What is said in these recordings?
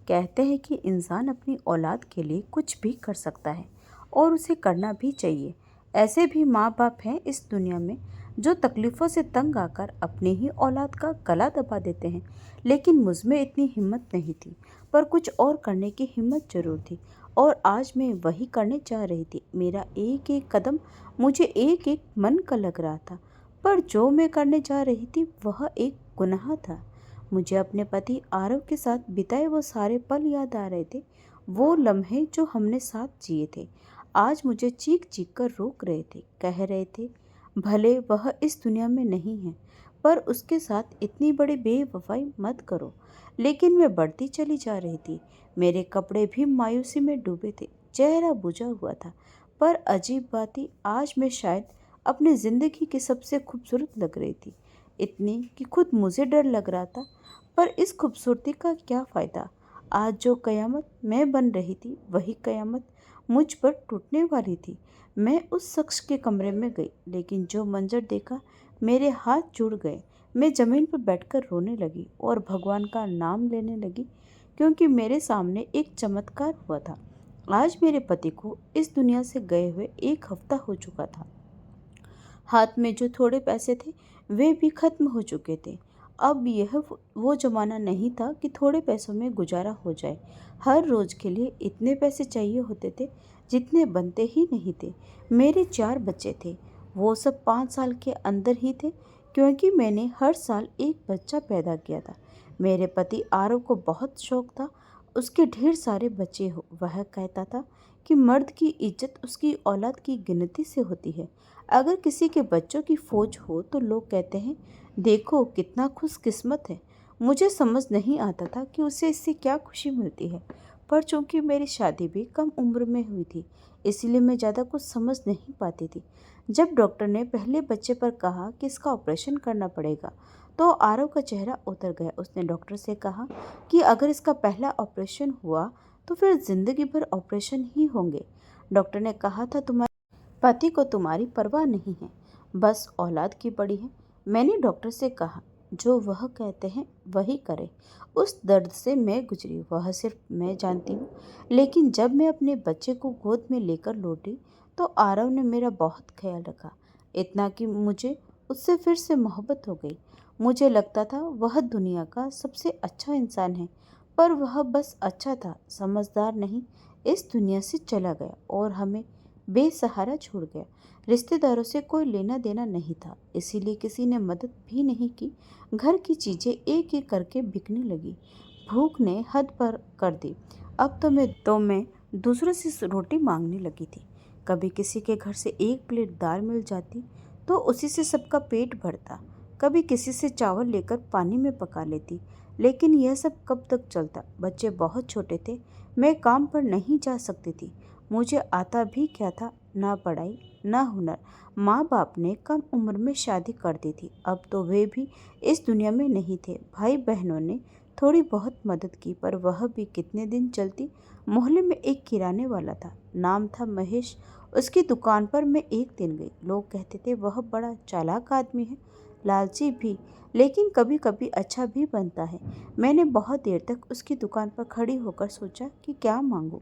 कहते हैं कि इंसान अपनी औलाद के लिए कुछ भी कर सकता है और उसे करना भी चाहिए। ऐसे भी माँ बाप हैं इस दुनिया में जो तकलीफ़ों से तंग आकर अपनी ही औलाद का गला दबा देते हैं। लेकिन मुझ में इतनी हिम्मत नहीं थी, पर कुछ और करने की हिम्मत जरूर थी। और आज मैं वही करने जा रही थी। मेरा एक एक कदम मुझे एक एक मन का लग रहा था, पर जो मैं करने जा रही थी वह एक गुनाह था। मुझे अपने पति आरव के साथ बिताए वो सारे पल याद आ रहे थे, वो लम्हे जो हमने साथ जिए थे। आज मुझे चीख चीख कर रोक रहे थे, कह रहे थे भले वह इस दुनिया में नहीं है, पर उसके साथ इतनी बड़ी बेवफाई मत करो। लेकिन मैं बढ़ती चली जा रही थी। मेरे कपड़े भी मायूसी में डूबे थे, चेहरा बुझा हुआ था। पर अजीब बात ही, आज मैं शायद अपनी जिंदगी की सबसे खूबसूरत लग रही थी, इतनी कि खुद मुझे डर लग रहा था। पर इस खूबसूरती का क्या फ़ायदा? आज जो कयामत मैं बन रही थी वही कयामत मुझ पर टूटने वाली थी। मैं उस शख्स के कमरे में गई, लेकिन जो मंजर देखा मेरे हाथ जुड़ गए। मैं ज़मीन पर बैठकर रोने लगी और भगवान का नाम लेने लगी, क्योंकि मेरे सामने एक चमत्कार हुआ था। आज मेरे पति को इस दुनिया से गए हुए 1 हफ्ता हो चुका था। हाथ में जो थोड़े पैसे थे वे भी खत्म हो चुके थे। अब यह वो ज़माना नहीं था कि थोड़े पैसों में गुजारा हो जाए। हर रोज़ के लिए इतने पैसे चाहिए होते थे जितने बनते ही नहीं थे। मेरे 4 बच्चे थे, वो सब 5 साल के अंदर ही थे, क्योंकि मैंने हर साल एक बच्चा पैदा किया था। मेरे पति आरव को बहुत शौक था उसके ढेर सारे बच्चे हो। वह कहता था कि मर्द की इज्जत उसकी औलाद की गिनती से होती है। अगर किसी के बच्चों की फौज हो तो लोग कहते हैं देखो कितना खुशकिस्मत है। मुझे समझ नहीं आता था कि उसे इससे क्या खुशी मिलती है, पर चूंकि मेरी शादी भी कम उम्र में हुई थी, इसलिए मैं ज़्यादा कुछ समझ नहीं पाती थी। जब डॉक्टर ने पहले बच्चे पर कहा कि इसका ऑपरेशन करना पड़ेगा, तो आरव का चेहरा उतर गया। उसने डॉक्टर से कहा कि अगर इसका पहला ऑपरेशन हुआ तो फिर जिंदगी भर ऑपरेशन ही होंगे। डॉक्टर ने कहा था तुम्हारे पति को तुम्हारी परवाह नहीं है, बस औलाद की पड़ी है। मैंने डॉक्टर से कहा जो वह कहते हैं वही करे। उस दर्द से मैं गुजरी वह सिर्फ मैं जानती हूँ। लेकिन जब मैं अपने बच्चे को गोद में लेकर लौटी तो आरव ने मेरा बहुत ख्याल रखा, इतना कि मुझे उससे फिर से मोहब्बत हो गई। मुझे लगता था वह दुनिया का सबसे अच्छा इंसान है, पर वह बस अच्छा था, समझदार नहीं। इस दुनिया से चला गया और हमें बेसहारा छोड़ गया। रिश्तेदारों से कोई लेना देना नहीं था, इसीलिए किसी ने मदद भी नहीं की। घर की चीजें एक एक करके बिकने लगी। भूख ने हद पर कर दी। अब तो मैं दूसरों से रोटी मांगने लगी थी। कभी किसी के घर से एक प्लेट दाल मिल जाती तो उसी से सबका पेट भरता। कभी किसी से चावल लेकर पानी में पका लेती। लेकिन यह सब कब तक चलता? बच्चे बहुत छोटे थे, मैं काम पर नहीं जा सकती थी। मुझे आता भी क्या था? ना पढ़ाई ना हुनर। माँ बाप ने कम उम्र में शादी कर दी थी। अब तो वे भी इस दुनिया में नहीं थे। भाई बहनों ने थोड़ी बहुत मदद की, पर वह भी कितने दिन चलती। मोहल्ले में एक किराने वाला था, नाम था महेश। उसकी दुकान पर मैं एक दिन गई। लोग कहते थे वह बड़ा चालाक आदमी है, लालची भी, लेकिन कभी कभी अच्छा भी बनता है। मैंने बहुत देर तक उसकी दुकान पर खड़ी होकर सोचा कि क्या मांगूं।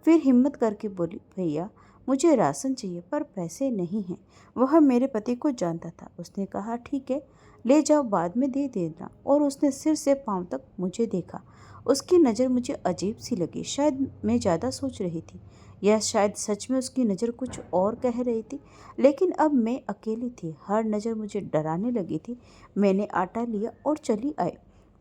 फिर हिम्मत करके बोली भैया मुझे राशन चाहिए पर पैसे नहीं हैं। वह मेरे पति को जानता था। उसने कहा ठीक है, ले जाओ, बाद में दे देना। और उसने सिर से पांव तक मुझे देखा। उसकी नज़र मुझे अजीब सी लगी। शायद मैं ज़्यादा सोच रही थी, या शायद सच में उसकी नज़र कुछ और कह रही थी। लेकिन अब मैं अकेली थी, हर नज़र मुझे डराने लगी थी। मैंने आटा लिया और चली आई।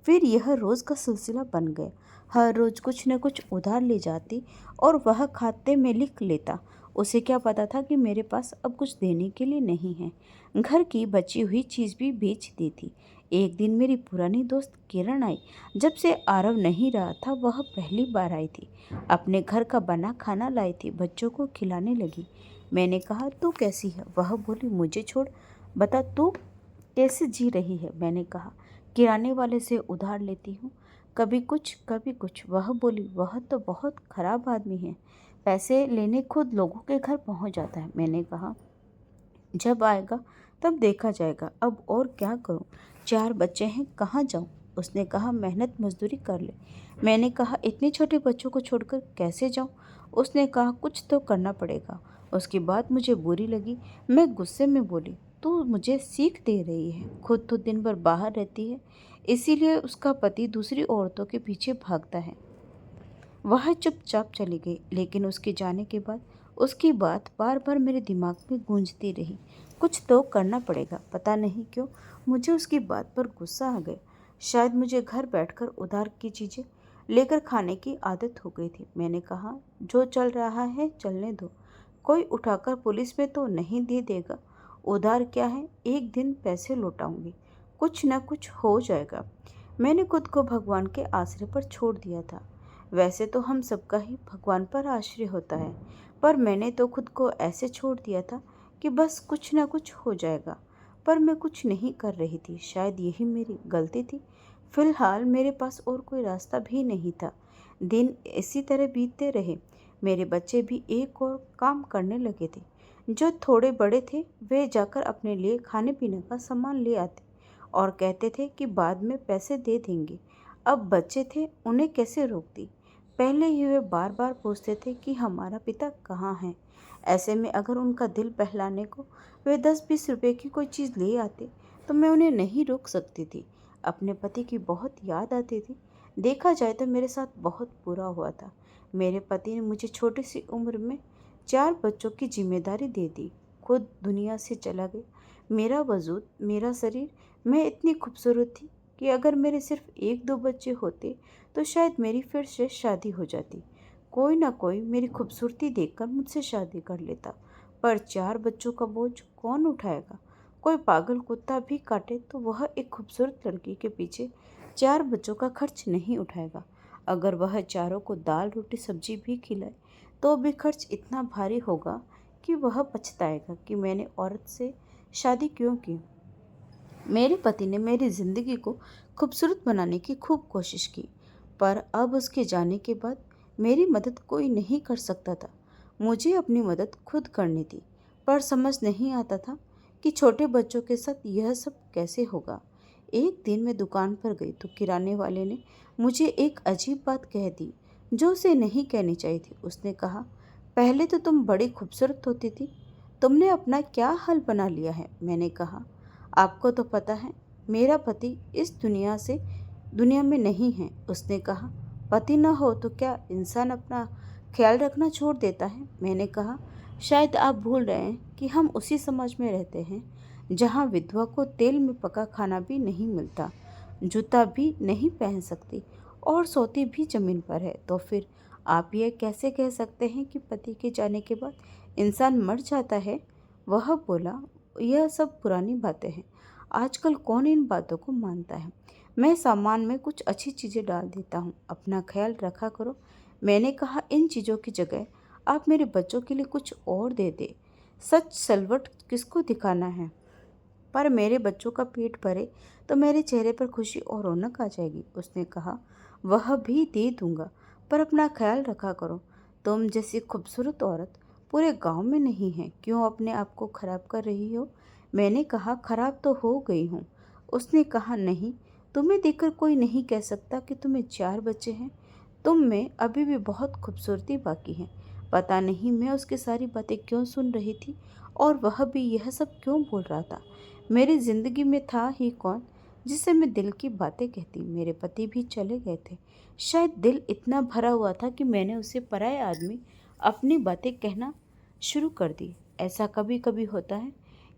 फिर यह रोज़ का सिलसिला बन गया। हर रोज़ कुछ न कुछ उधार ले जाती और वह खाते में लिख लेता। उसे क्या पता था कि मेरे पास अब कुछ देने के लिए नहीं है। घर की बची हुई चीज़ भी बेच दी थी। एक दिन मेरी पुरानी दोस्त किरण आई। जब से आरव नहीं रहा था वह पहली बार आई थी। अपने घर का बना खाना लाई थी, बच्चों को खिलाने लगी। मैंने कहा तू कैसी है? वह बोली मुझे छोड़, बता तू कैसे जी रही है? मैंने कहा किराने वाले से उधार लेती हूँ, कभी कुछ कभी कुछ। वह बोली वह तो बहुत खराब आदमी है, पैसे लेने खुद लोगों के घर पहुँच जाता है। मैंने कहा जब आएगा तब देखा जाएगा, अब और क्या करूं? 4 बच्चे हैं, कहाँ जाऊं? उसने कहा मेहनत मजदूरी कर ले। मैंने कहा इतने छोटे बच्चों को छोड़कर कैसे जाऊं? उसने कहा कुछ तो करना पड़ेगा। उसकी बात मुझे बुरी लगी। मैं गुस्से में बोली, तू मुझे सीख दे रही है, खुद तो दिन भर बाहर रहती है, इसीलिए उसका पति दूसरी औरतों के पीछे भागता है। वह चुपचाप चली गई, लेकिन उसके जाने के बाद उसकी बात बार बार मेरे दिमाग में गूंजती रही। कुछ तो करना पड़ेगा। पता नहीं क्यों मुझे उसकी बात पर गुस्सा आ गया। शायद मुझे घर बैठकर उधार की चीज़ें लेकर खाने की आदत हो गई थी। मैंने कहा जो चल रहा है चलने दो, कोई उठाकर पुलिस में तो नहीं दे देगा। उधार क्या है, एक दिन पैसे लौटाऊंगी, कुछ न कुछ हो जाएगा। मैंने खुद को भगवान के आश्रय पर छोड़ दिया था। वैसे तो हम सबका ही भगवान पर आश्रय होता है, पर मैंने तो खुद को ऐसे छोड़ दिया था कि बस कुछ ना कुछ हो जाएगा। पर मैं कुछ नहीं कर रही थी। शायद यही मेरी गलती थी। फिलहाल मेरे पास और कोई रास्ता भी नहीं था। दिन इसी तरह बीतते रहे। मेरे बच्चे भी एक और काम करने लगे थे। जो थोड़े बड़े थे वे जाकर अपने लिए खाने पीने का सामान ले आते और कहते थे कि बाद में पैसे दे देंगे। अब बच्चे थे, उन्हें कैसे रोकती? पहले ही वे बार बार पूछते थे कि हमारा पिता कहाँ है। ऐसे में अगर उनका दिल बहलाने को वे 10-20 रुपए की कोई चीज़ ले आते तो मैं उन्हें नहीं रोक सकती थी। अपने पति की बहुत याद आती थी। देखा जाए तो मेरे साथ बहुत बुरा हुआ था। मेरे पति ने मुझे छोटी सी उम्र में 4 बच्चों की जिम्मेदारी दे दी, खुद दुनिया से चला गया। मेरा वजूद, मेरा शरीर, मैं इतनी खूबसूरत थी कि अगर मेरे सिर्फ 1-2 बच्चे होते तो शायद मेरी फिर से शादी हो जाती। कोई ना कोई मेरी खूबसूरती देखकर मुझसे शादी कर लेता। पर 4 बच्चों का बोझ कौन उठाएगा? कोई पागल कुत्ता भी काटे तो वह एक खूबसूरत लड़की के पीछे 4 बच्चों का खर्च नहीं उठाएगा। अगर वह चारों को दाल रोटी सब्जी भी खिलाए तो भी खर्च इतना भारी होगा कि वह पछताएगा कि मैंने औरत से शादी क्यों की। मेरे पति ने मेरी ज़िंदगी को खूबसूरत बनाने की खूब कोशिश की, पर अब उसके जाने के बाद मेरी मदद कोई नहीं कर सकता था। मुझे अपनी मदद खुद करनी थी, पर समझ नहीं आता था कि छोटे बच्चों के साथ यह सब कैसे होगा। एक दिन मैं दुकान पर गई तो किराने वाले ने मुझे एक अजीब बात कह दी जो उसे नहीं कहनी चाहिए थी। उसने कहा, पहले तो तुम बड़ी खूबसूरत होती थी, तुमने अपना क्या हाल बना लिया है। मैंने कहा, आपको तो पता है मेरा पति इस दुनिया में नहीं है। उसने कहा, पति न हो तो क्या इंसान अपना ख्याल रखना छोड़ देता है? मैंने कहा, शायद आप भूल रहे हैं कि हम उसी समाज में रहते हैं जहाँ विधवा को तेल में पका खाना भी नहीं मिलता, जूता भी नहीं पहन सकती और सोती भी जमीन पर है। तो फिर आप ये कैसे कह सकते हैं कि पति के जाने के बाद इंसान मर जाता है? वह बोला, यह सब पुरानी बातें हैं, आजकल कौन इन बातों को मानता है। मैं सामान में कुछ अच्छी चीज़ें डाल देता हूँ, अपना ख्याल रखा करो। मैंने कहा, इन चीज़ों की जगह आप मेरे बच्चों के लिए कुछ और दे दे। सच सलवट किसको दिखाना है? पर मेरे बच्चों का पेट भरे तो मेरे चेहरे पर खुशी और रौनक आ जाएगी। उसने कहा, वह भी दे दूंगा, पर अपना ख्याल रखा करो। तुम जैसी खूबसूरत औरत पूरे गांव में नहीं है, क्यों अपने आप को खराब कर रही हो? मैंने कहा, खराब तो हो गई हूँ। उसने कहा, नहीं, तुम्हें देखकर कोई नहीं कह सकता कि तुम्हें 4 बच्चे हैं। तुम में अभी भी बहुत खूबसूरती बाकी है। पता नहीं मैं उसकी सारी बातें क्यों सुन रही थी और वह भी यह सब क्यों बोल रहा था। मेरी जिंदगी में था ही कौन जिससे मैं दिल की बातें कहती। मेरे पति भी चले गए थे। शायद दिल इतना भरा हुआ था कि मैंने उसे पराये आदमी अपनी बातें कहना शुरू कर दी। ऐसा कभी कभी होता है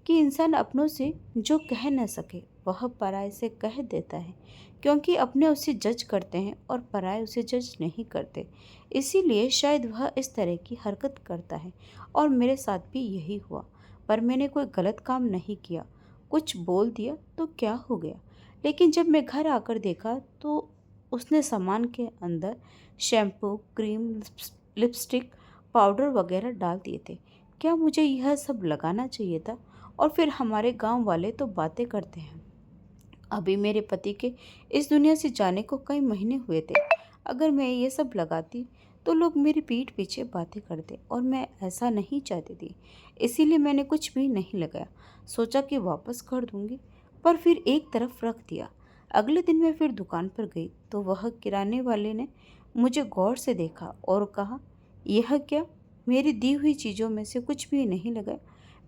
कि इंसान अपनों से जो कह न सके वह पराये से कह देता है, क्योंकि अपने उसे जज करते हैं और पराये उसे जज नहीं करते। इसीलिए शायद वह इस तरह की हरकत करता है और मेरे साथ भी यही हुआ। पर मैंने कोई गलत काम नहीं किया, कुछ बोल दिया तो क्या हो गया। लेकिन जब मैं घर आकर देखा तो उसने सामान के अंदर शैम्पू, क्रीम, लिपस्टिक, पाउडर वगैरह डाल दिए थे। क्या मुझे यह सब लगाना चाहिए था? और फिर हमारे गांव वाले तो बातें करते हैं, अभी मेरे पति के इस दुनिया से जाने को कई महीने हुए थे। अगर मैं ये सब लगाती तो लोग मेरी पीठ पीछे बातें करते और मैं ऐसा नहीं चाहती थी। इसीलिए मैंने कुछ भी नहीं लगाया। सोचा कि वापस कर दूंगी, पर फिर एक तरफ रख दिया। अगले दिन मैं फिर दुकान पर गई तो वह किराने वाले ने मुझे गौर से देखा और कहा, यह क्या? मेरी दी हुई चीज़ों में से कुछ भी नहीं लगा।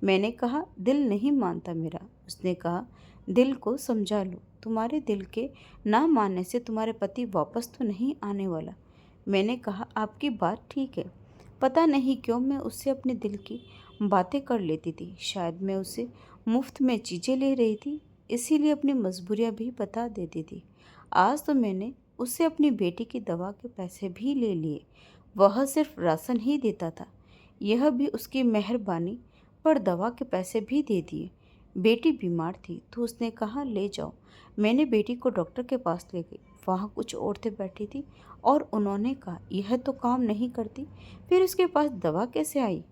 मैंने कहा, दिल नहीं मानता मेरा। उसने कहा, दिल को समझा लो, तुम्हारे दिल के ना मानने से तुम्हारे पति वापस तो नहीं आने वाला। मैंने कहा, आपकी बात ठीक है। पता नहीं क्यों मैं उससे अपने दिल की बातें कर लेती थी। शायद मैं उससे मुफ्त में चीज़ें ले रही थी, इसीलिए अपनी मजबूरियां भी बता देती थी। आज तो मैंने उससे अपनी बेटी की दवा के पैसे भी ले लिए। वह सिर्फ राशन ही देता था, यह भी उसकी मेहरबानी पर दवा के पैसे भी दे दिए। बेटी बीमार थी तो उसने कहा, ले जाओ। मैंने बेटी को डॉक्टर के पास ले गई। वहाँ कुछ औरतें बैठी थी और उन्होंने कहा, यह तो काम नहीं करती, फिर उसके पास दवा कैसे आई?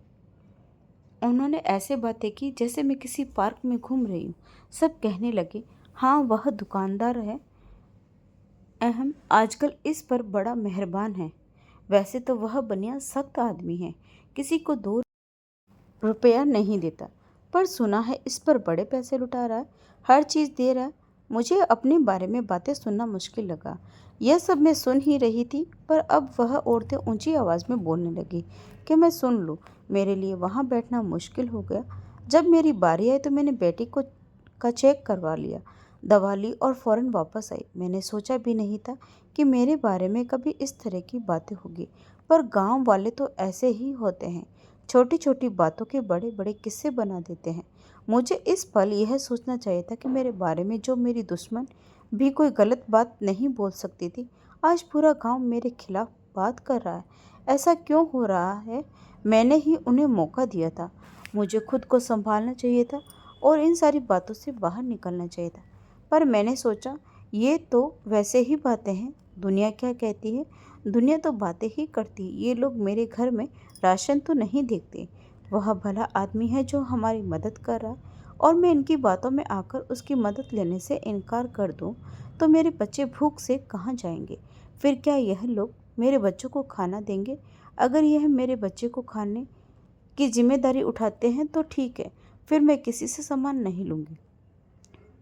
उन्होंने ऐसे बातें की जैसे मैं किसी पार्क में घूम रही हूँ। सब कहने लगे, हाँ वह दुकानदार है, अहम आजकल इस पर बड़ा मेहरबान है। वैसे तो वह बनिया सख्त आदमी है, किसी को 2 रुपया नहीं देता, पर सुना है इस पर बड़े पैसे लुटा रहा है, हर चीज़ दे रहा है। मुझे अपने बारे में बातें सुनना मुश्किल लगा। यह सब मैं सुन ही रही थी, पर अब वह औरतें ऊंची आवाज़ में बोलने लगी कि मैं सुन लूँ। मेरे लिए वहाँ बैठना मुश्किल हो गया। जब मेरी बारी आई तो मैंने बेटी को का चेक करवा लिया, दवा ली और फौरन वापस आई। मैंने सोचा भी नहीं था कि मेरे बारे में कभी इस तरह की बातें होगी, पर गांव वाले तो ऐसे ही होते हैं, छोटी छोटी बातों के बड़े बड़े किस्से बना देते हैं। मुझे इस पल यह सोचना चाहिए था कि मेरे बारे में जो मेरी दुश्मन भी कोई गलत बात नहीं बोल सकती थी, आज पूरा गांव मेरे खिलाफ बात कर रहा है। ऐसा क्यों हो रहा है? मैंने ही उन्हें मौका दिया था। मुझे खुद को संभालना चाहिए था और इन सारी बातों से बाहर निकलना चाहिए था। पर मैंने सोचा, ये तो वैसे ही बातें हैं, दुनिया क्या कहती है? दुनिया तो बातें ही करती है। ये लोग मेरे घर में राशन तो नहीं देखते। वह भला आदमी है जो हमारी मदद कर रहा है, और मैं इनकी बातों में आकर उसकी मदद लेने से इनकार कर दूं तो मेरे बच्चे भूख से कहाँ जाएंगे? फिर क्या यह लोग मेरे बच्चों को खाना देंगे? अगर यह मेरे बच्चे को खाने की जिम्मेदारी उठाते हैं तो ठीक है, फिर मैं किसी से सामान नहीं लूँगी।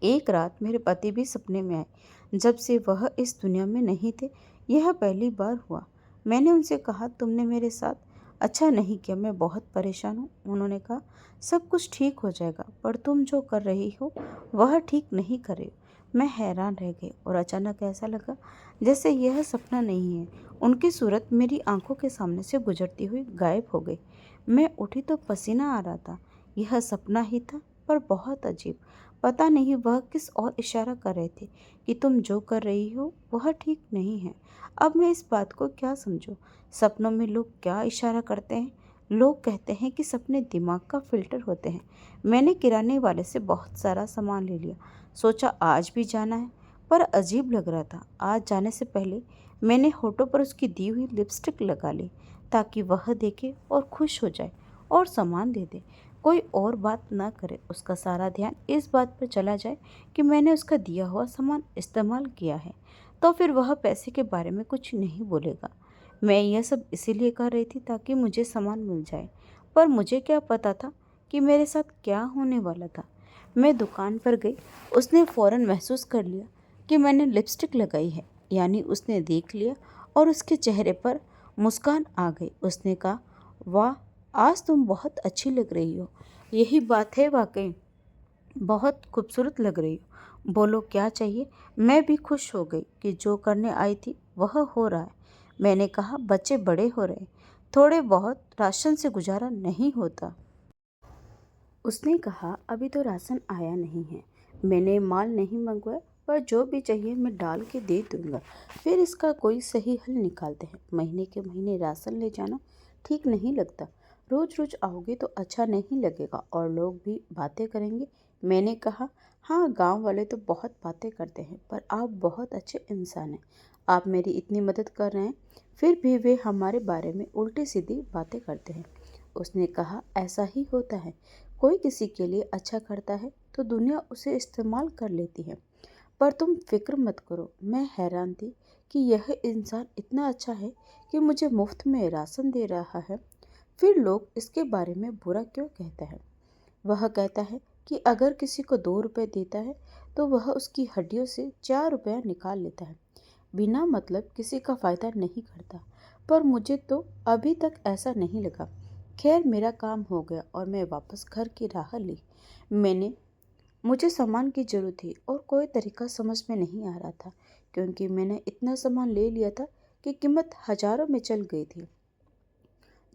एक रात मेरे पति भी सपने में आए। जब से वह इस दुनिया में नहीं थे, यह पहली बार हुआ। मैंने उनसे कहा, तुमने मेरे साथ अच्छा नहीं किया, मैं बहुत परेशान हूँ। उन्होंने कहा, सब कुछ ठीक हो जाएगा, पर तुम जो कर रही हो वह ठीक नहीं कर रही हो। मैं हैरान रह गई और अचानक ऐसा लगा जैसे यह सपना नहीं है। उनकी सूरत मेरी आंखों के सामने से गुजरती हुई गायब हो गई। मैं उठी तो पसीना आ रहा था। यह सपना ही था, पर बहुत अजीब। पता नहीं वह किस ओर इशारा कर रहे थे कि तुम जो कर रही हो वह ठीक नहीं है। अब मैं इस बात को क्या समझूं? सपनों में लोग क्या इशारा करते हैं? लोग कहते हैं कि सपने दिमाग का फिल्टर होते हैं। मैंने किराने वाले से बहुत सारा सामान ले लिया। सोचा आज भी जाना है, पर अजीब लग रहा था। आज जाने से पहले मैंने होठों पर उसकी दी हुई लिपस्टिक लगा ली, ताकि वह देखे और खुश हो जाए और सामान दे दे। कोई और बात ना करे, उसका सारा ध्यान इस बात पर चला जाए कि मैंने उसका दिया हुआ सामान इस्तेमाल किया है, तो फिर वह पैसे के बारे में कुछ नहीं बोलेगा। मैं यह सब इसीलिए कर रही थी ताकि मुझे सामान मिल जाए, पर मुझे क्या पता था कि मेरे साथ क्या होने वाला था। मैं दुकान पर गई। उसने फ़ौरन महसूस कर लिया कि मैंने लिपस्टिक लगाई है, यानी उसने देख लिया और उसके चेहरे पर मुस्कान आ गई। उसने कहा, वाह, आज तुम बहुत अच्छी लग रही हो। यही बात है, वाकई बहुत खूबसूरत लग रही हो। बोलो क्या चाहिए? मैं भी खुश हो गई कि जो करने आई थी वह हो रहा है। मैंने कहा, बच्चे बड़े हो रहे, थोड़े बहुत राशन से गुजारा नहीं होता। उसने कहा, अभी तो राशन आया नहीं है, मैंने माल नहीं मंगवाया, पर जो भी चाहिए मैं डाल के दे दूंगा। फिर इसका कोई सही हल निकालते हैं। महीने के महीने राशन ले जाना ठीक नहीं लगता। रोज रोज आओगे तो अच्छा नहीं लगेगा और लोग भी बातें करेंगे। मैंने कहा, हाँ गांव वाले तो बहुत बातें करते हैं, पर आप बहुत अच्छे इंसान हैं। आप मेरी इतनी मदद कर रहे हैं, फिर भी वे हमारे बारे में उल्टी सीधी बातें करते हैं। उसने कहा, ऐसा ही होता है, कोई किसी के लिए अच्छा करता है तो दुनिया उसे इस्तेमाल कर लेती है। पर तुम फिक्र मत करो। मैं हैरान थी कि यह इंसान इतना अच्छा है कि मुझे मुफ्त में राशन दे रहा है, फिर लोग इसके बारे में बुरा क्यों कहते हैं? वह कहता है कि अगर किसी को 2 रुपए देता है तो वह उसकी हड्डियों से 4 रुपया निकाल लेता है। बिना मतलब किसी का फायदा नहीं करता। पर मुझे तो अभी तक ऐसा नहीं लगा। खैर, मेरा काम हो गया और मैं वापस घर की राह ली। मैंने मुझे सामान की जरूरत थी और कोई तरीका समझ में नहीं आ रहा था, क्योंकि मैंने इतना सामान ले लिया था कि कीमत हजारों में चल गई थी।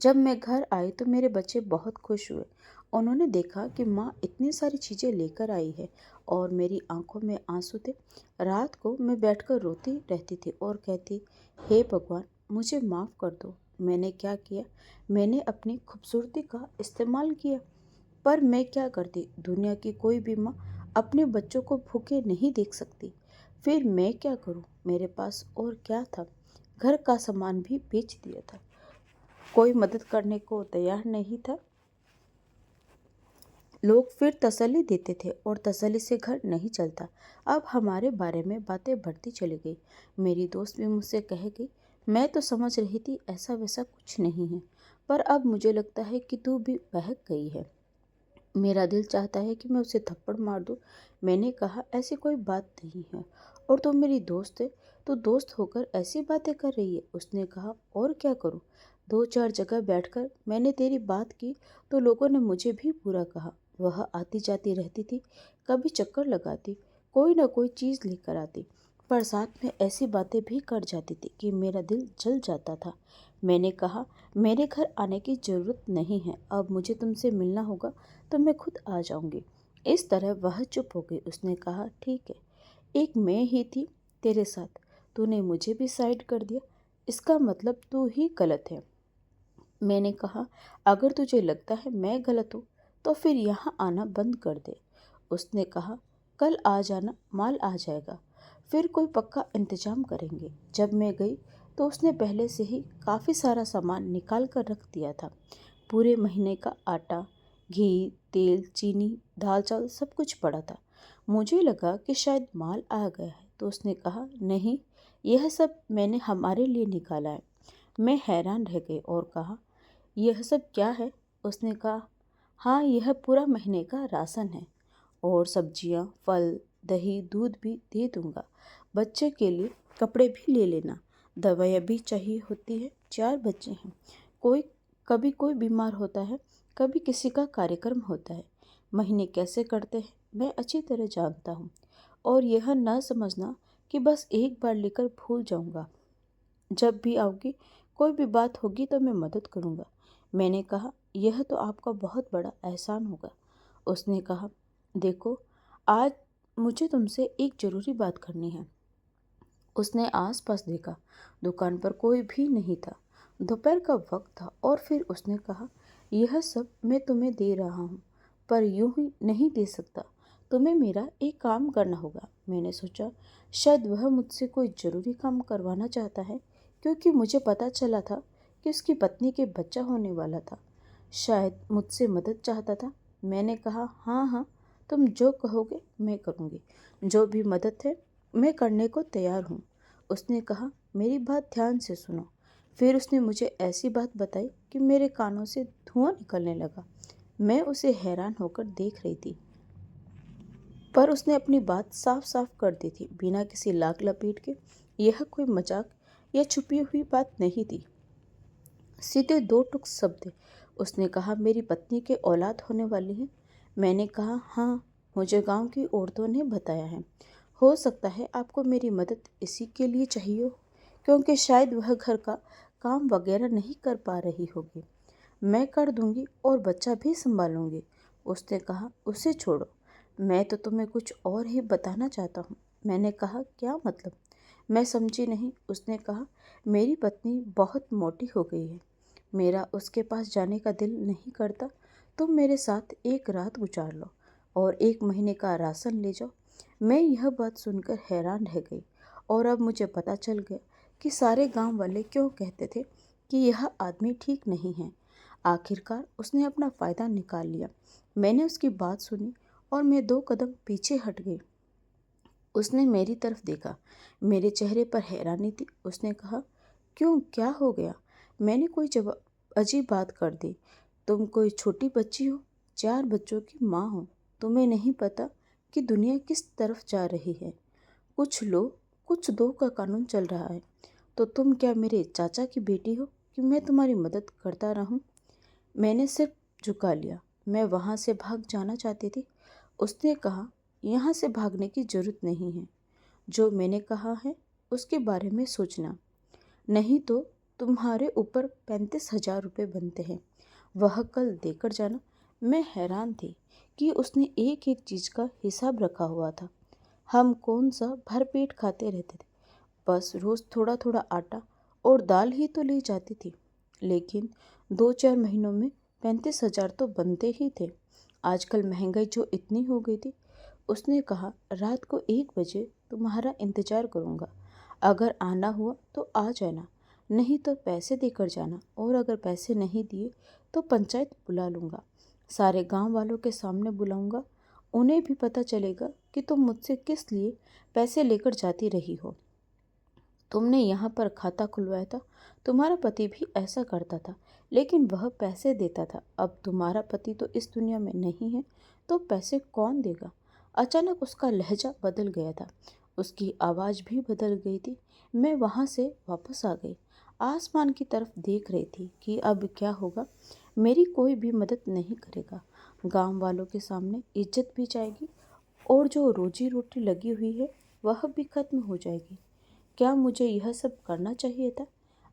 जब मैं घर आई तो मेरे बच्चे बहुत खुश हुए। उन्होंने देखा कि माँ इतनी सारी चीज़ें लेकर आई है, और मेरी आंखों में आंसू थे। रात को मैं बैठकर रोती रहती थी और कहती, हे भगवान, मुझे माफ़ कर दो। मैंने क्या किया? मैंने अपनी खूबसूरती का इस्तेमाल किया। पर मैं क्या करती? दुनिया की कोई भी माँ अपने बच्चों को भूखे नहीं देख सकती। फिर मैं क्या करूँ? मेरे पास और क्या था? घर का सामान भी बेच दिया था। कोई मदद करने को तैयार नहीं था। लोग फिर तसल्ली देते थे और तसल्ली से घर नहीं चलता। अब हमारे बारे में बातें बढ़ती चली गई। मेरी दोस्त भी मुझसे कह गई, मैं तो समझ रही थी ऐसा वैसा कुछ नहीं है, पर अब मुझे लगता है कि तू भी बहक गई है। मेरा दिल चाहता है कि मैं उसे थप्पड़ मार दूं। मैंने कहा, ऐसी कोई बात नहीं है, और तुम मेरी दोस्त है, तो दोस्त होकर ऐसी बातें कर रही है। उसने कहा, और क्या करूं? 2-4 जगह बैठकर मैंने तेरी बात की तो लोगों ने मुझे भी बुरा कहा। वह आती जाती रहती थी, कभी चक्कर लगाती, कोई ना कोई चीज़ लेकर आती, पर साथ में ऐसी बातें भी कर जाती थी कि मेरा दिल जल जाता था। मैंने कहा, मेरे घर आने की ज़रूरत नहीं है, अब मुझे तुमसे मिलना होगा तो मैं खुद आ जाऊंगी। इस तरह वह चुप हो गई। उसने कहा, ठीक है, एक मैं ही थी तेरे साथ, तूने मुझे भी साइड कर दिया, इसका मतलब तू ही गलत है। मैंने कहा, अगर तुझे लगता है मैं गलत हूँ तो फिर यहाँ आना बंद कर दे। उसने कहा, कल आ जाना, माल आ जाएगा, फिर कोई पक्का इंतजाम करेंगे। जब मैं गई तो उसने पहले से ही काफ़ी सारा सामान निकाल कर रख दिया था। पूरे महीने का आटा, घी, तेल, चीनी, दाल चावल सब कुछ पड़ा था। मुझे लगा कि शायद माल आ गया है, तो उसने कहा, नहीं, यह सब मैंने हमारे लिए निकाला है। मैं हैरान रह गई और कहा, यह सब क्या है? उसने कहा, हाँ, यह पूरा महीने का राशन है, और सब्जियाँ, फल, दही, दूध भी दे दूंगा। बच्चे के लिए कपड़े भी ले लेना, दवाइयाँ भी चाहिए होती है, 4 बच्चे हैं, कोई कभी कोई बीमार होता है, कभी किसी का कार्यक्रम होता है। महीने कैसे कटते हैं मैं अच्छी तरह जानता हूँ, और यह न समझना कि बस एक बार लेकर भूल जाऊँगा। जब भी आओगी, कोई भी बात होगी तो मैं मदद करूँगा। मैंने कहा, यह तो आपका बहुत बड़ा एहसान होगा। उसने कहा, देखो, आज मुझे तुमसे एक ज़रूरी बात करनी है। उसने आसपास देखा, दुकान पर कोई भी नहीं था। दोपहर का वक्त था और फिर उसने कहा, यह सब मैं तुम्हें दे रहा हूँ, पर यूं ही नहीं दे सकता, तुम्हें मेरा एक काम करना होगा। मैंने सोचा, शायद वह मुझसे कोई ज़रूरी काम करवाना चाहता है, क्योंकि मुझे पता चला था कि उसकी पत्नी के बच्चा होने वाला था। शायद मुझसे मदद चाहता था। मैंने कहा, हाँ हाँ, तुम जो कहोगे मैं करूँगी, जो भी मदद है मैं करने को तैयार हूँ। उसने कहा, मेरी बात ध्यान से सुनो। फिर उसने मुझे ऐसी बात बताई कि मेरे कानों से धुआं निकलने लगा। मैं उसे हैरान होकर देख रही थी, पर उसने अपनी बात साफ साफ कर दी थी, बिना किसी लाग लपेट के। यह कोई मजाक या छुपी हुई बात नहीं थी, सीधे 2 टुक शब्द थे। उसने कहा, मेरी पत्नी के औलाद होने वाली है। मैंने कहा, हाँ, मुझे गांव की औरतों ने बताया है। हो सकता है आपको मेरी मदद इसी के लिए चाहिए हो, क्योंकि शायद वह घर का काम वगैरह नहीं कर पा रही होगी। मैं कर दूंगी और बच्चा भी संभालूंगी। उसने कहा, उसे छोड़ो, मैं तो तुम्हें कुछ और ही बताना चाहता हूँ। मैंने कहा, क्या मतलब? मैं समझी नहीं। उसने कहा, मेरी पत्नी बहुत मोटी हो गई है, मेरा उसके पास जाने का दिल नहीं करता। तुम मेरे साथ एक रात गुजार लो और 1 महीने का राशन ले जाओ। मैं यह बात सुनकर हैरान रह गई, और अब मुझे पता चल गया कि सारे गांव वाले क्यों कहते थे कि यह आदमी ठीक नहीं है। आखिरकार उसने अपना फ़ायदा निकाल लिया। मैंने उसकी बात सुनी और मैं 2 कदम पीछे हट गई। उसने मेरी तरफ देखा, मेरे चेहरे पर हैरानी थी। उसने कहा, क्यों, क्या हो गया? मैंने कोई अजीब बात कर दी। तुम कोई छोटी बच्ची हो, 4 बच्चों की माँ हो, तुम्हें नहीं पता कि दुनिया किस तरफ जा रही है। कुछ लो कुछ दो का कानून चल रहा है। तो तुम क्या मेरे चाचा की बेटी हो कि मैं तुम्हारी मदद करता रहूं? मैंने सिर्फ झुका लिया। मैं वहां से भाग जाना चाहती थी। उसने कहा, यहाँ से भागने की जरूरत नहीं है। जो मैंने कहा है उसके बारे में सोचना, नहीं तो तुम्हारे ऊपर 35,000 रुपये बनते हैं। वह कल देकर जाना। मैं हैरान थी कि उसने एक एक चीज का हिसाब रखा हुआ था। हम कौन सा भरपेट खाते रहते थे, बस रोज थोड़ा थोड़ा आटा और दाल ही तो ले जाती थी। लेकिन 2-4 महीनों में 35,000 तो बनते ही थे। आजकल महंगाई जो इतनी हो गई थी। उसने कहा, रात को 1 बजे तुम्हारा इंतजार करूंगा। अगर आना हुआ तो आ जाना, नहीं तो पैसे देकर जाना, और अगर पैसे नहीं दिए तो पंचायत बुला लूंगा। सारे गांव वालों के सामने बुलाऊंगा। उन्हें भी पता चलेगा कि तुम मुझसे किस लिए पैसे लेकर जाती रही हो। तुमने यहाँ पर खाता खुलवाया था। तुम्हारा पति भी ऐसा करता था, लेकिन वह पैसे देता था। अब तुम्हारा पति तो इस दुनिया में नहीं है, तो पैसे कौन देगा? अचानक उसका लहजा बदल गया था। उसकी आवाज़ भी बदल गई थी। मैं वहाँ से वापस आ गई। आसमान की तरफ देख रही थी कि अब क्या होगा। मेरी कोई भी मदद नहीं करेगा। गांव वालों के सामने इज्जत भी जाएगी, और जो रोजी रोटी लगी हुई है वह भी खत्म हो जाएगी। क्या मुझे यह सब करना चाहिए था?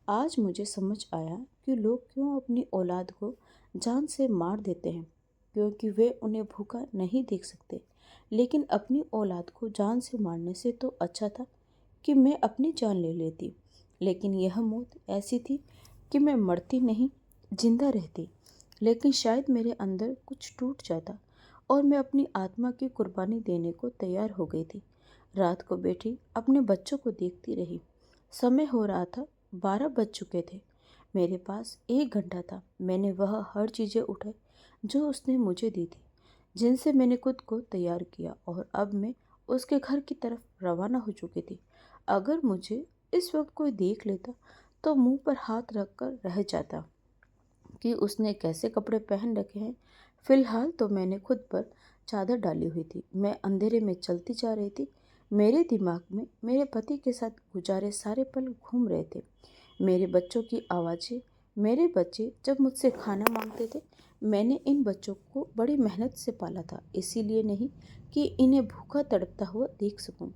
आज मुझे समझ आया कि लोग क्यों अपनी औलाद को जान से मार देते हैं, क्योंकि वे उन्हें भूखा नहीं देख सकते। लेकिन अपनी औलाद को जान से मारने से तो अच्छा था कि मैं अपनी जान ले लेती। लेकिन यह मौत ऐसी थी कि मैं मरती नहीं, जिंदा रहती। लेकिन शायद मेरे अंदर कुछ टूट जाता और मैं अपनी आत्मा की कुर्बानी देने को तैयार हो गई थी। रात को बैठी अपने बच्चों को देखती रही। समय हो रहा था, 12 बज चुके थे। मेरे पास 1 घंटा था। मैंने वह हर चीज़ें उठाई जो उसने मुझे दी थी, जिनसे मैंने खुद को तैयार किया, और अब मैं उसके घर की तरफ रवाना हो चुकी थी। अगर मुझे इस वक्त कोई देख लेता तो मुंह पर हाथ रखकर रह जाता कि उसने कैसे कपड़े पहन रखे हैं। फिलहाल तो मैंने खुद पर चादर डाली हुई थी। मैं अंधेरे में चलती जा रही थी। मेरे दिमाग में मेरे पति के साथ गुजारे सारे पल घूम रहे थे। मेरे बच्चों की आवाज़ें। मेरे बच्चे जब मुझसे खाना मांगते थे। मैंने इन बच्चों को बड़ी मेहनत से पाला था, इसीलिए नहीं कि इन्हें भूखा तड़पता हुआ देख सकूं।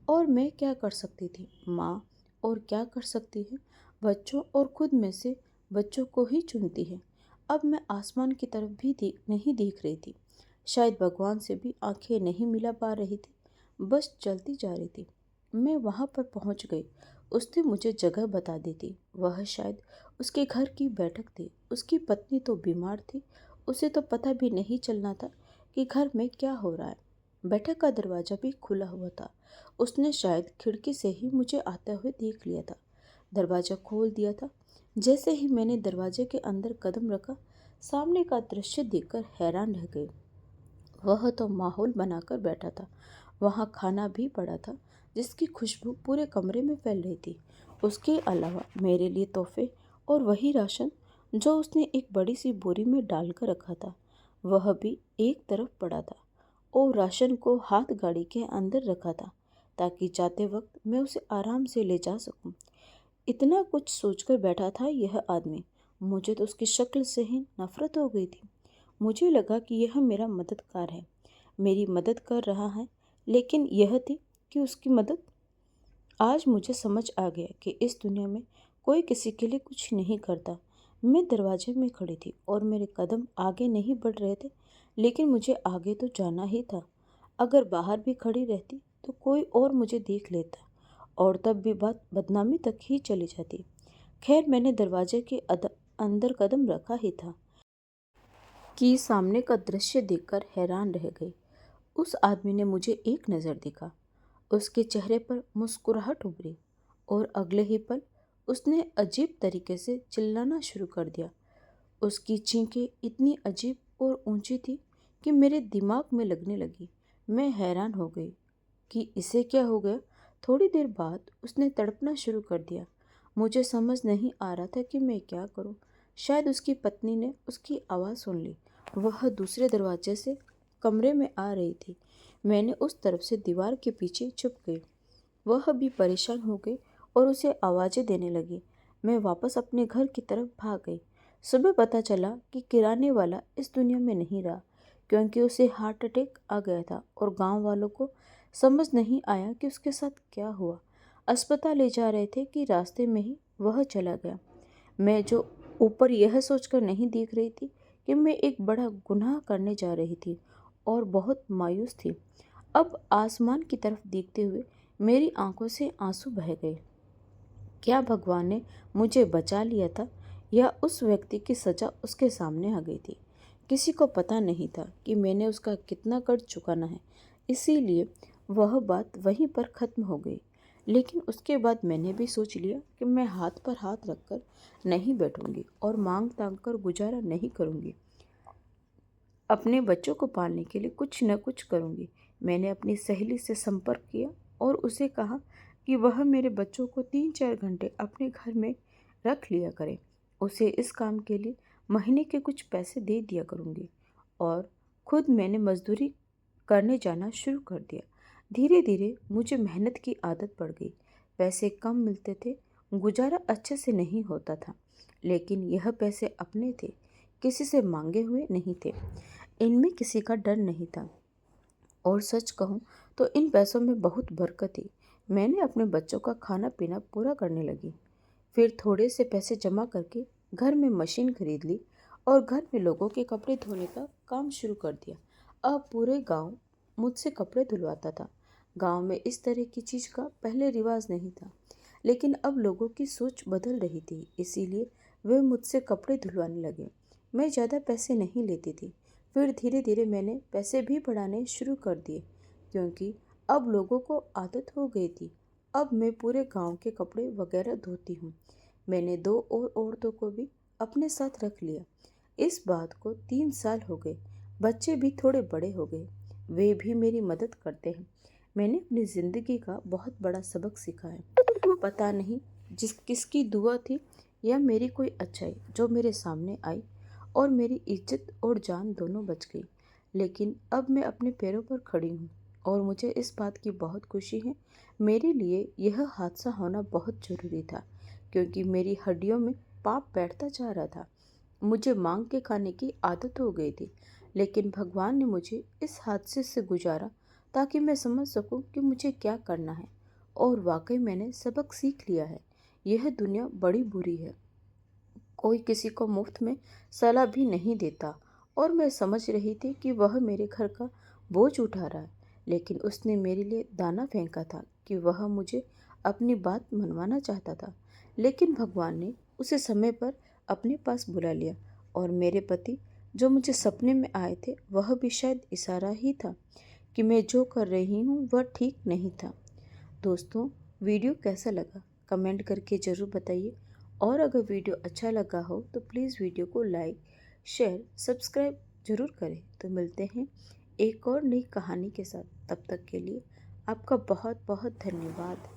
और मैं क्या कर सकती थी माँ, और क्या कर सकती है? बच्चों और खुद में से बच्चों को ही चुनती है। अब मैं आसमान की तरफ भी नहीं देख रही थी। शायद भगवान से भी आंखें नहीं मिला पा रही थी, बस चलती जा रही थी। मैं वहां पर पहुंच गई। उसने मुझे जगह बता दी थी। वह शायद उसके घर की बैठक थी। उसकी पत्नी तो बीमार थी। उसे तो पता भी नहीं चलना था कि घर में क्या हो रहा है। बैठक का दरवाजा भी खुला हुआ था। उसने शायद खिड़की से ही मुझे आते हुए देख लिया था। दरवाजा खोल दिया था। जैसे ही मैंने दरवाजे के अंदर कदम रखा, सामने का दृश्य देखकर हैरान रह गई। वह तो माहौल बनाकर बैठा था। वहाँ खाना भी पड़ा था, जिसकी खुशबू पूरे कमरे में फैल रही थी। उसके अलावा मेरे लिए तोहफे और वही राशन जो उसने एक बड़ी सी बोरी में डाल कर रखा था, वह भी एक तरफ पड़ा था। और राशन को हाथ गाड़ी के अंदर रखा था, ताकि जाते वक्त मैं उसे आराम से ले जा सकूं। इतना कुछ सोचकर बैठा था यह आदमी। मुझे तो उसकी शक्ल से ही नफरत हो गई थी। मुझे लगा कि यह मेरा मददगार है, मेरी मदद कर रहा है। लेकिन यह थी कि उसकी मदद। आज मुझे समझ आ गया कि इस दुनिया में कोई किसी के लिए कुछ नहीं करता। मैं दरवाजे में खड़ी थी और मेरे कदम आगे नहीं बढ़ रहे थे, लेकिन मुझे आगे तो जाना ही था। अगर बाहर भी खड़ी रहती तो कोई और मुझे देख लेता, और तब भी बात बदनामी तक ही चली जाती। खैर, मैंने दरवाजे के अंदर कदम रखा ही था कि सामने का दृश्य देखकर हैरान रह गई। उस आदमी ने मुझे एक नज़र देखा। उसके चेहरे पर मुस्कुराहट उभरी, और अगले ही पल उसने अजीब तरीके से चिल्लाना शुरू कर दिया। उसकी चीखें इतनी अजीब और ऊंची थी कि मेरे दिमाग में लगने लगी। मैं हैरान हो गई कि इसे क्या हो गया। थोड़ी देर बाद उसने तड़पना शुरू कर दिया। मुझे समझ नहीं आ रहा था कि मैं क्या करूं। शायद उसकी पत्नी ने उसकी आवाज़ सुन ली। वह दूसरे दरवाजे से कमरे में आ रही थी। मैंने उस तरफ से दीवार के पीछे छुप गई। वह भी परेशान हो गई और उसे आवाज़ें देने लगी। मैं वापस अपने घर की तरफ भाग गई। सुबह पता चला कि किराने वाला इस दुनिया में नहीं रहा, क्योंकि उसे हार्ट अटैक आ गया था और गांव वालों को समझ नहीं आया कि उसके साथ क्या हुआ। अस्पताल ले जा रहे थे कि रास्ते में ही वह चला गया। मैं जो ऊपर यह सोचकर नहीं देख रही थी कि मैं एक बड़ा गुनाह करने जा रही थी और बहुत मायूस थी। अब आसमान की तरफ देखते हुए मेरी आंखों से आंसू बह गए। क्या भगवान ने मुझे बचा लिया था या उस व्यक्ति की सजा उसके सामने आ गई थी? किसी को पता नहीं था कि मैंने उसका कितना कर्ज चुकाना है, इसीलिए वह बात वहीं पर ख़त्म हो गई। लेकिन उसके बाद मैंने भी सोच लिया कि मैं हाथ पर हाथ रखकर नहीं बैठूंगी और मांग तांग कर गुजारा नहीं करूंगी। अपने बच्चों को पालने के लिए कुछ न कुछ करूंगी। मैंने अपनी सहेली से संपर्क किया और उसे कहा कि वह मेरे बच्चों को 3-4 घंटे अपने घर में रख लिया करे। उसे इस काम के लिए महीने के कुछ पैसे दे दिया करूंगी और खुद मैंने मजदूरी करने जाना शुरू कर दिया। धीरे धीरे मुझे मेहनत की आदत पड़ गई। पैसे कम मिलते थे, गुजारा अच्छे से नहीं होता था, लेकिन यह पैसे अपने थे, किसी से मांगे हुए नहीं थे। इनमें किसी का डर नहीं था और सच कहूँ तो इन पैसों में बहुत बरकत थी। मैंने अपने बच्चों का खाना पीना पूरा करने लगी। फिर थोड़े से पैसे जमा करके घर में मशीन खरीद ली और घर में लोगों के कपड़े धोने का काम शुरू कर दिया। अब पूरे गांव मुझसे कपड़े धुलवाता था। गांव में इस तरह की चीज़ का पहले रिवाज नहीं था, लेकिन अब लोगों की सोच बदल रही थी, इसीलिए वे मुझसे कपड़े धुलवाने लगे। मैं ज़्यादा पैसे नहीं लेती थी। फिर धीरे धीरे मैंने पैसे भी बढ़ाने शुरू कर दिए, क्योंकि अब लोगों को आदत हो गई थी। अब मैं पूरे गांव के कपड़े वगैरह धोती हूँ। मैंने 2 और औरतों को भी अपने साथ रख लिया। इस बात को 3 साल हो गए। बच्चे भी थोड़े बड़े हो गए, वे भी मेरी मदद करते हैं। मैंने अपनी ज़िंदगी का बहुत बड़ा सबक सीखा है। पता नहीं किसकी दुआ थी या मेरी कोई अच्छाई जो मेरे सामने आई और मेरी इज्जत और जान दोनों बच गई। लेकिन अब मैं अपने पैरों पर खड़ी हूँ और मुझे इस बात की बहुत खुशी है। मेरे लिए यह हादसा होना बहुत ज़रूरी था, क्योंकि मेरी हड्डियों में पाप बैठता जा रहा था। मुझे मांग के खाने की आदत हो गई थी, लेकिन भगवान ने मुझे इस हादसे से गुजारा ताकि मैं समझ सकूं कि मुझे क्या करना है। और वाकई मैंने सबक सीख लिया है। यह दुनिया बड़ी बुरी है, कोई किसी को मुफ्त में सलाह भी नहीं देता। और मैं समझ रही थी कि वह मेरे घर का बोझ उठा रहा है, लेकिन उसने मेरे लिए दाना फेंका था कि वह मुझे अपनी बात मनवाना चाहता था। लेकिन भगवान ने उसे समय पर अपने पास बुला लिया और मेरे पति जो मुझे सपने में आए थे, वह भी शायद इशारा ही था कि मैं जो कर रही हूँ वह ठीक नहीं था। दोस्तों, वीडियो कैसा लगा कमेंट करके ज़रूर बताइए, और अगर वीडियो अच्छा लगा हो तो प्लीज़ वीडियो को लाइक, शेयर, सब्सक्राइब ज़रूर करें। तो मिलते हैं एक और नई कहानी के साथ। तब तक के लिए आपका बहुत बहुत धन्यवाद।